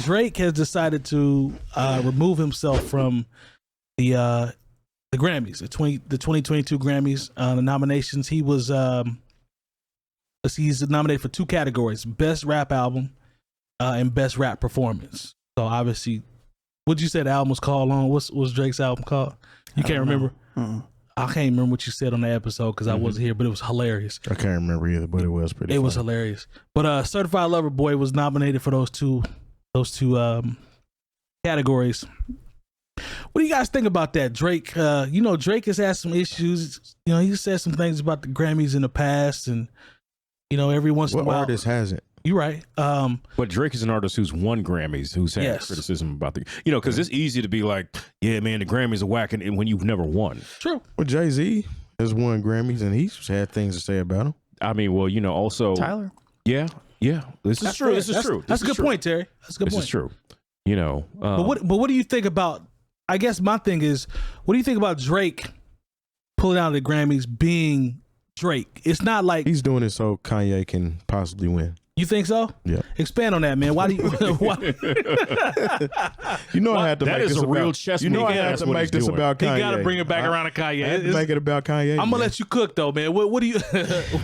Drake has decided to remove himself from the Grammys, the 2022 Grammys, the nominations. He was he's nominated for 2 categories: Best Rap Album and Best Rap Performance. So obviously, what'd you say the album was called? What's Drake's album called? You can't remember? I can't remember what you said on the episode because I wasn't here, but it was hilarious. I can't remember either, but it was pretty. It funny. was hilarious. But Certified Lover Boy was nominated for those two categories. What do you guys think about that? Drake, Drake has had some issues. You know, he said some things about the Grammys in the past, and every once in a while. What artist hasn't? You're right. But Drake is an artist who's won Grammys, who's had criticism about because it's easy to be like, yeah, man, the Grammys are whacking, and when you've never won. True. Well, Jay-Z has won Grammys, and he's had things to say about him. I mean, well, also Tyler. Yeah. This is true. This is true. That's a good point, Terry. That's a good point. This is true. But what do you think about? I guess my thing is, what do you think about Drake pulling out of the Grammys being Drake? It's not like he's doing it so Kanye can possibly win. You think so? Yeah. Expand on that, man. Why do you? Why? I had to that make is this a real about, chess. I had to make this about Kanye. He got to bring it back around to Kanye. I had to make it about Kanye. I'm gonna let you cook though, man. What do you?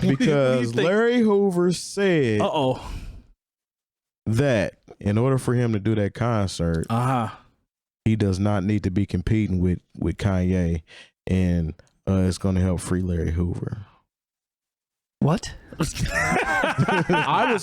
Because Larry Hoover said, that in order for him to do that concert, he does not need to be competing with Kanye, and it's going to help free Larry Hoover. What? I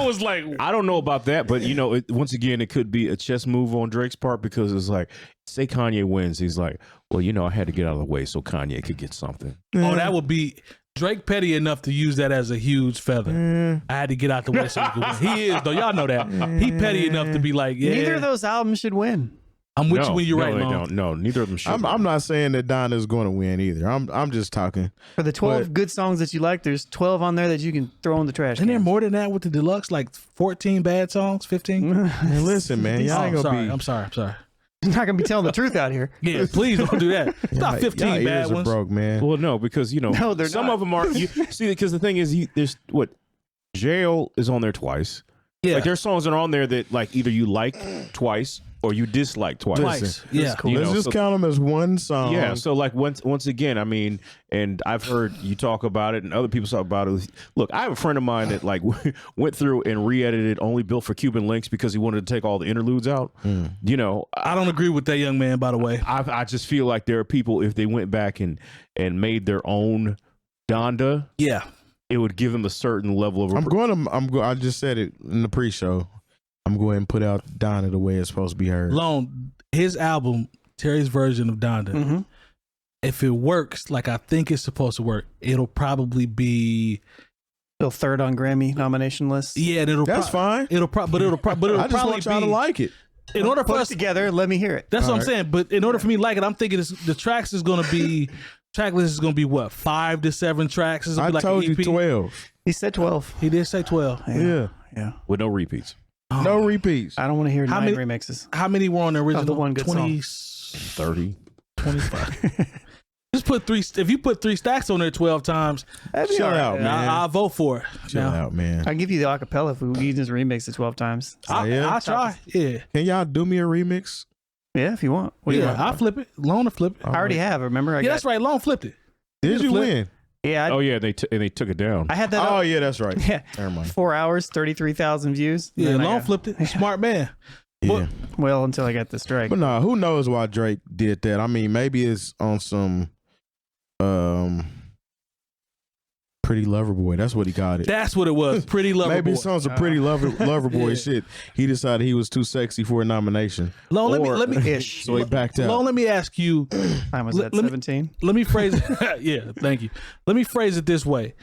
was like, I don't know about that, but once again, it could be a chess move on Drake's part because it's like, say Kanye wins, he's like, well, I had to get out of the way so Kanye could get something. Oh, that would be Drake petty enough to use that as a huge feather. I had to get out the way so he could win. He is though, y'all know that. He petty enough to be like, yeah. Neither of those albums should win. I'm with you when you're right, they Long. don't. No, neither of them should. I'm not saying that Donna's going to win either. I'm just talking. For the 12 good songs that you like, there's 12 on there that you can throw in the trash. Isn't there more than that with the deluxe? Like 14 bad songs, 15? Man, listen, man, y'all ain't gonna be. I'm sorry. You're not gonna be telling the truth out here. Yeah, please don't do that. It's not 15 bad ones. Broke, man. Well, no, because no, they're some not. of them are. See, because the thing is, there's Jail is on there twice. Yeah, like there's songs that are on there that like either you like twice or you dislike twice. Twice. Yeah, cool. Let's just count them as one song. Yeah. So like once again, I mean, and I've heard you talk about it and other people talk about it. Look, I have a friend of mine that like went through and re-edited Only Built for Cuban Links because he wanted to take all the interludes out. I don't agree with that young man, by the way. I just feel like there are people, if they went back and made their own Donda, it would give them a certain level of. I just said it in the pre-show. I'm going to put out Donda the way it's supposed to be heard. His album, Terry's version of Donda, if it works like I think it's supposed to work, it'll probably be still third on Grammy nomination list. Yeah, and that's fine. It'll probably I just want y'all to like it. In order for us us together, let me hear it. That's what I'm saying. But in order for me to like it, I'm thinking the tracks is going to be. Track list is going to be what, 5 to 7 tracks? I told you 12. He said 12. He did say 12. Yeah. With no repeats. No repeats. I don't want to hear 9 remixes. How many were on the original? The one good 20, song. 30. 25. Just put 3. If you put 3 stacks on there 12 times, chill out, man. I'll vote for it. Chill out, man. I'll give you the acapella if we just remix it 12 times. I'll try. Yeah. Can y'all do me a remix? Yeah, if you want. I'll flip it. Lone to flip it. I already have. Remember? That's right. Lone flipped it. Did you win? Yeah. They took it down. I had that. Oh yeah, that's right. Yeah. Never mind. 4 hours, 33,000 views. Yeah, Lone flipped it. Smart man. Yeah. Well, until I got the strike. But no, who knows why Drake did that? I mean, maybe it's on some Pretty Lover Boy. That's what he got it. That's what it was. Pretty Lover Boy. Maybe it's on some Pretty Lover Boy shit. He decided he was too sexy for a nomination. Lone, let me so he backed out. Lone, let me ask you. Time was that 17? Let me phrase it. Yeah, thank you. Let me phrase it this way.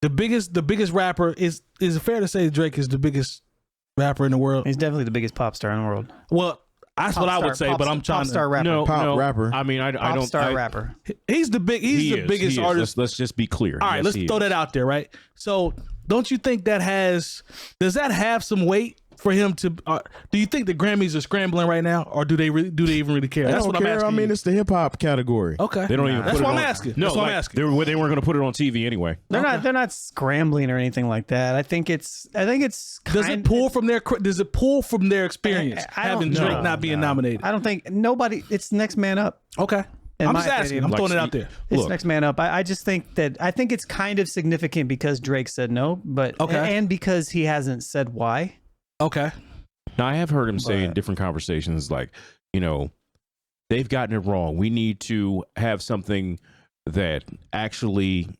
The biggest rapper is it fair to say Drake is the biggest rapper in the world? He's definitely the biggest pop star in the world. Well, that's what I would say, but I'm trying pop star rapper. Pop rapper. I mean, I don't. Star rapper. He's the biggest artist. Let's just be clear. All right, let's throw that out there, right? So, don't you think does that have some weight for him to? Do you think the Grammys are scrambling right now, or do they even really care? That's what I'm asking. I mean, it's the hip hop category. Okay, they don't even. That's put what it I'm on, asking. No, that's what I'm asking. They weren't going to put it on TV anyway. They're not scrambling or anything like that. I think it's. Does it pull from their experience having Drake not being nominated? I don't think nobody. It's next man up. Okay. I'm just asking. I'm throwing it out there. It's next man up. I just think it's kind of significant because Drake said no, but and because he hasn't said why. Okay. Now, I have heard him say in different conversations, like, they've gotten it wrong. We need to have something that actually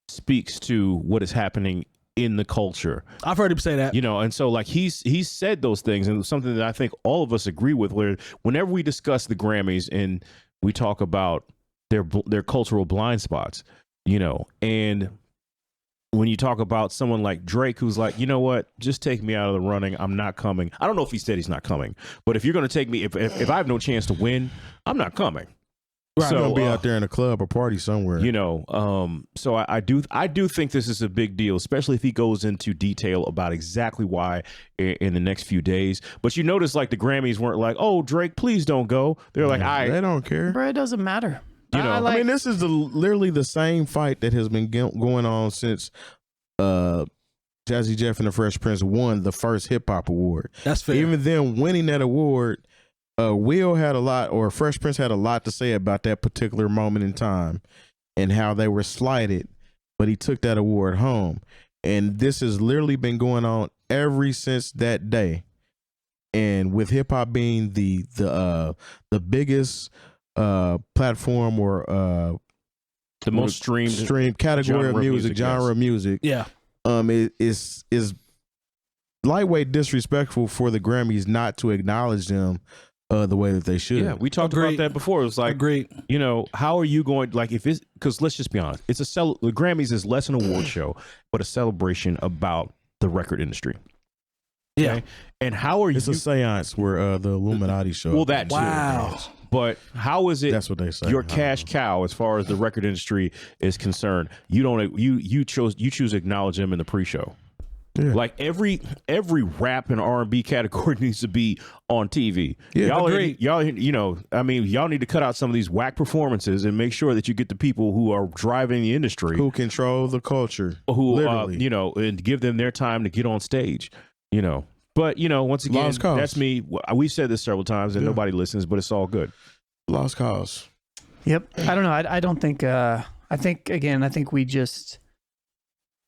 speaks to what is happening in the culture. I've heard him say that. And so like he's said those things, and something that I think all of us agree with, where whenever we discuss the Grammys and we talk about their cultural blind spots, and when you talk about someone like Drake, who's like, you know what, just take me out of the running. I'm not coming. I don't know if he said he's not coming, but if you're going to take me, if I have no chance to win, I'm not coming. Right. So gonna be out there in a club or party somewhere. So I do think this is a big deal, especially if he goes into detail about exactly why in the next few days. But you notice like the Grammys weren't like, oh, Drake, please don't go. They're like, they don't care. Bro, it doesn't matter. I mean, this is literally the same fight that has been going on since Jazzy Jeff and the Fresh Prince won the first hip hop award. That's fair. Even then, winning that award, Fresh Prince had a lot to say about that particular moment in time and how they were slighted, but he took that award home. And this has literally been going on ever since that day. And with hip hop being the biggest platform or the most streamed category of music, genre of music. Yeah. It is lightweight disrespectful for the Grammys not to acknowledge them the way that they should. Yeah, we talked about that before. It was like, how are you going, like, if it's, because let's just be honest, the Grammys is less an award show, but a celebration about the record industry. Yeah. Okay? And how are you? It's a seance where the Illuminati show. Well, that too. Wow. But how is it? That's what they say. Your cash cow, as far as the record industry is concerned, you choose to acknowledge them in the pre-show. Yeah. Like every rap and R&B category needs to be on TV. Yeah, y'all need to cut out some of these whack performances and make sure that you get the people who are driving the industry, who control the culture, who and give them their time to get on stage. But once again, that's me. We've said this several times and nobody listens, but it's all good. Lost cause. Yep. I don't know. I don't think. I think we just.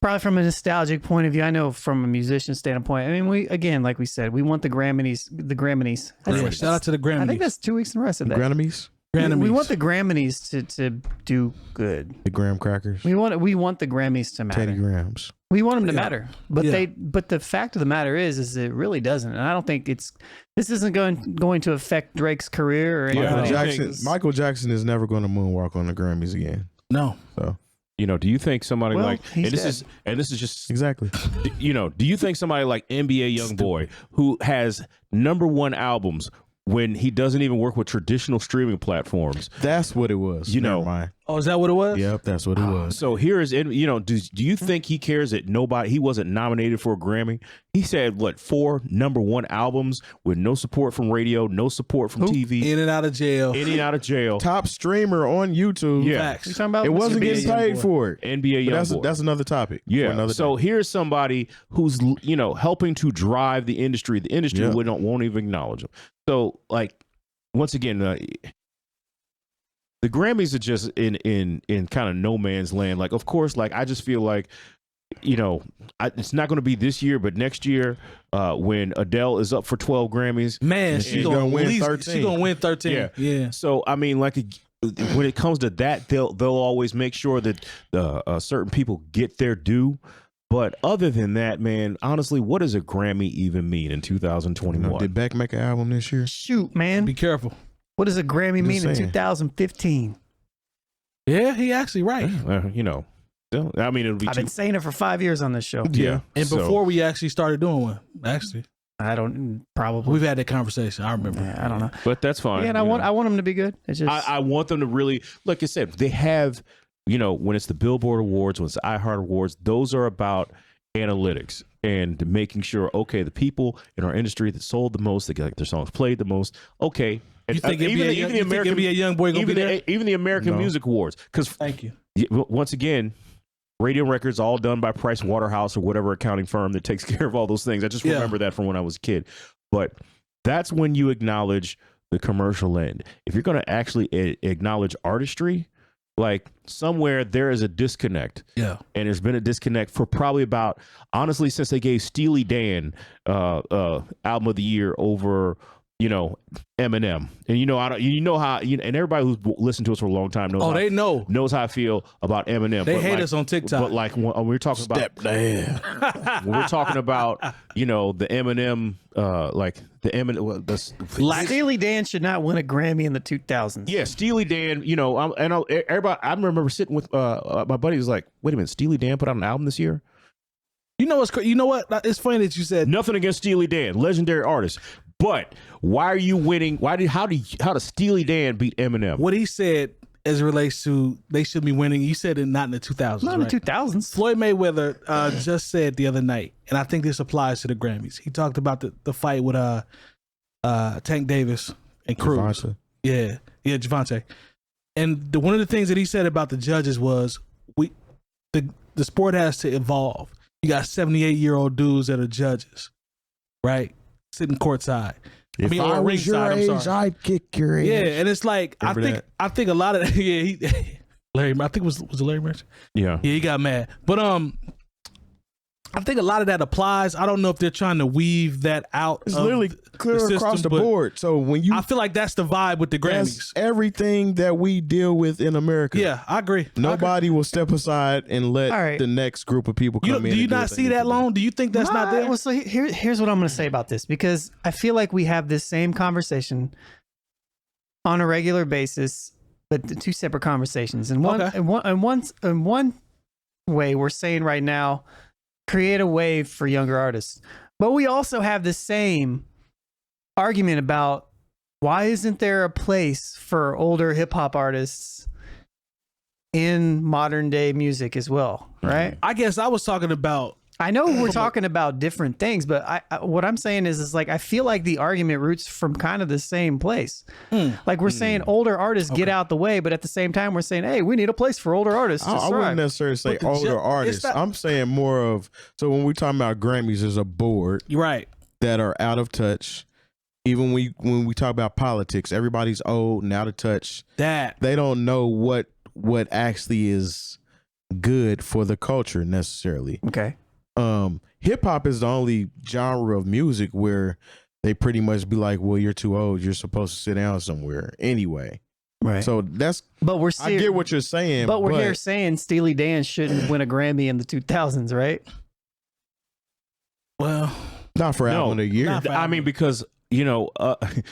Probably from a nostalgic point of view. I know from a musician standpoint. I mean, like we said, we want the Grammys. Shout out to the Grammys. I think that's 2 weeks in the rest of that. Grammys. We want the Grammys to do good. The graham crackers. We want the Grammys to matter. Teddy Grahams. We want them to matter. But but the fact of the matter is it really doesn't. And I don't think this isn't going to affect Drake's career or anything. Michael Jackson is never going to moonwalk on the Grammys again. No. So do you think somebody this is just exactly. Do you think somebody like NBA YoungBoy, who has #1 albums when he doesn't even work with traditional streaming platforms? That's what it was. Oh, is that what it was? Yep, that's what it was. So do you think he cares that he wasn't nominated for a Grammy? He said, 4 #1 albums with no support from radio, no support from TV. In and out of jail. Top streamer on YouTube. Yeah. Facts. You're talking about it wasn't getting paid for it. NBA YoungBoy. That's another topic. Yeah. So here's somebody who's, helping to drive the industry. The industry won't even acknowledge him. So once again, the Grammys are just in kind of no man's land. Like, of course, I just feel like, it's not going to be this year, but next year, when Adele is up for 12 Grammys, man, she's going to win 13. She's going to win 13. Yeah. So I mean, when it comes to that, they'll always make sure that certain people get their due. But other than that, man, honestly, what does a Grammy even mean in 2021? Did Beck make an album this year? Shoot, man. Be careful. What does a Grammy mean in 2015? Yeah, he actually right. I mean, I've been saying it for 5 years on this show. Yeah. And before we actually started doing one, probably. We've had that conversation. I remember. Yeah, I don't know. But that's fine. Yeah, and I want them to be good. It's just I want them to really, like I said, they have, when it's the Billboard Awards, when it's the iHeart Awards, those are about analytics. and making sure, okay, the people in our industry that sold the most, that got their songs played the most, okay. You think it'd be a young boy gonna be there? Even the American Music Awards, because thank you. Once again, radio records all done by Price Waterhouse or whatever accounting firm that takes care of all those things. I just remember that from when I was a kid. But that's when you acknowledge the commercial end. If you're going to actually acknowledge artistry, like somewhere there is a disconnect. Yeah. And there's been a disconnect for probably about, honestly, since they gave Steely Dan album of the year over, you know, Eminem. And you know, and everybody who's listened to us for a long time knows. Knows how I feel about Eminem. They hate us on TikTok. But like when we're talking about when we're talking about, you know, the Eminem, like the Eminem, Steely Dan should not win a Grammy in the 2000s. Yeah, Steely Dan. You know, everybody. I remember sitting with my buddy. Was like, wait a minute, Steely Dan put out an album this year. You know what's you know what? It's funny that you said nothing against Steely Dan, legendary artist. But why are you winning? How does Steely Dan beat Eminem? What he said as it relates to they should be winning. You said it not in the 2000s. Not in the 2000s. Floyd Mayweather just said the other night, and I think this applies to the Grammys. He talked about the fight with Tank Davis and Cruz. Javante. Yeah, Javante. And one of the things that he said about the judges was the sport has to evolve. You got 78-year-old dudes that are judges, right? Sitting courtside. If I was your age, I'd kick your ass. Yeah, and it's like I think a lot of Larry. I think it was it Larry Merchant? Yeah, he got mad. But I think a lot of that applies. I don't know if they're trying to weave that out. It's literally clear across the board. So when I feel like that's the vibe with the Grammys. That's everything that we deal with in America. Yeah, I agree. Nobody will step aside and let the next group of people come in. Do you not see that, Lone? Do you think that's not there? Well, so here's what I'm going to say about this, because I feel like we have this same conversation on a regular basis, but two separate conversations. And one way we're saying right now, create a wave for younger artists. But we also have the same argument about why isn't there a place for older hip hop artists in modern day music as well, right? I guess I was talking about... I know we're talking about different things, but what I'm saying is like I feel like the argument roots from kind of the same place. Like we're saying older artists get out the way, but at the same time we're saying, hey, we need a place for older artists. I wouldn't necessarily say older artists. I'm saying more of, so when we're talking about Grammys, there's a board that are out of touch. Even when we talk about politics, everybody's old and out of touch. They don't know what actually is good for the culture necessarily. Okay. Hip hop is the only genre of music where they pretty much be like, well, you're too old, you're supposed to sit down somewhere anyway. Right. So that's, I get what you're saying. But we're here saying Steely Dan shouldn't win a Grammy in the 2000s, right? Well, not for album of the year. I mean, because you know,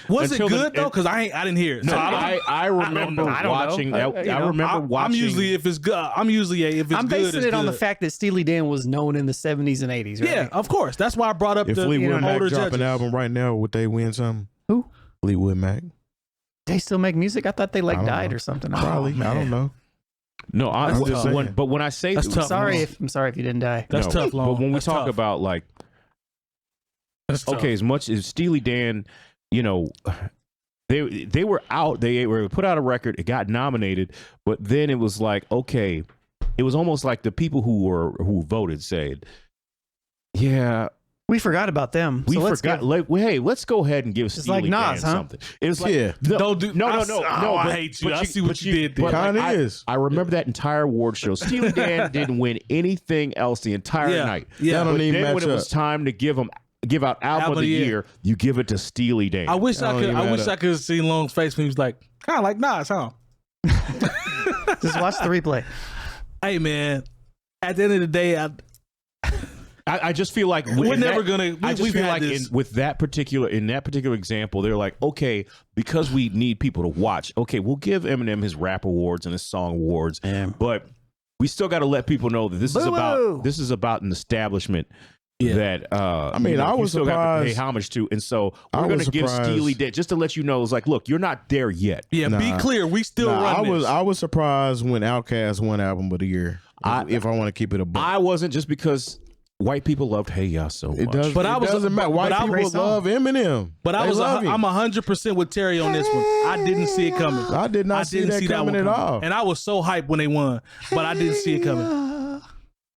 was it good though? Because I didn't hear it. No, I remember watching. I remember watching. I'm usually if it's good. I'm basing it on the fact that Steely Dan was known in the 70s and 80s. Right? Yeah, of course. That's why I brought up if the Fleetwood Mac older drop judges. an album right now, would they win something? Who? Fleetwood Mac. They still make music? I thought they died or something. Probably. I don't know. No, but when I say that's tough. I'm sorry if you didn't die. That's tough. But when we talk about like, okay, as much as Steely Dan, you know, they were out. They were put out a record. It got nominated, but then it was like, okay, it was almost like the people who voted said, yeah. We forgot about them. We forgot. Hey, let's go ahead and give Steely Dan something. It was like, don't do. No. I hate you. I see what you did there. Kind of is. I remember that entire award show. Steely Dan didn't win anything else the entire night. Yeah, but then when it was time to give out album of the year, you give it to Steely Dan. I wish I could see Long's face when he was like, kind of like Nas, huh? Just watch the replay. Hey man, at the end of the day, I just feel like we're never gonna. I just feel like in that particular example, they're like, okay, because we need people to watch. Okay, we'll give Eminem his rap awards and his song awards, but we still got to let people know that this is about an establishment that I mean, I was surprised. Got to pay homage to, and so we're going to give Steely Dan just to let you know. It's like, look, you're not there yet. Yeah, be clear. We still run this. I was surprised when Outkast won album of the year. If I want to keep it a book. I wasn't, just because white people loved Hey Ya so much. It does, But it I was- doesn't matter. but White I was- people love Eminem. But They love him. I'm 100% with Terry on this one. I didn't see it coming. I did not see that coming one at all. And I was so hyped when they won, but I didn't see it coming.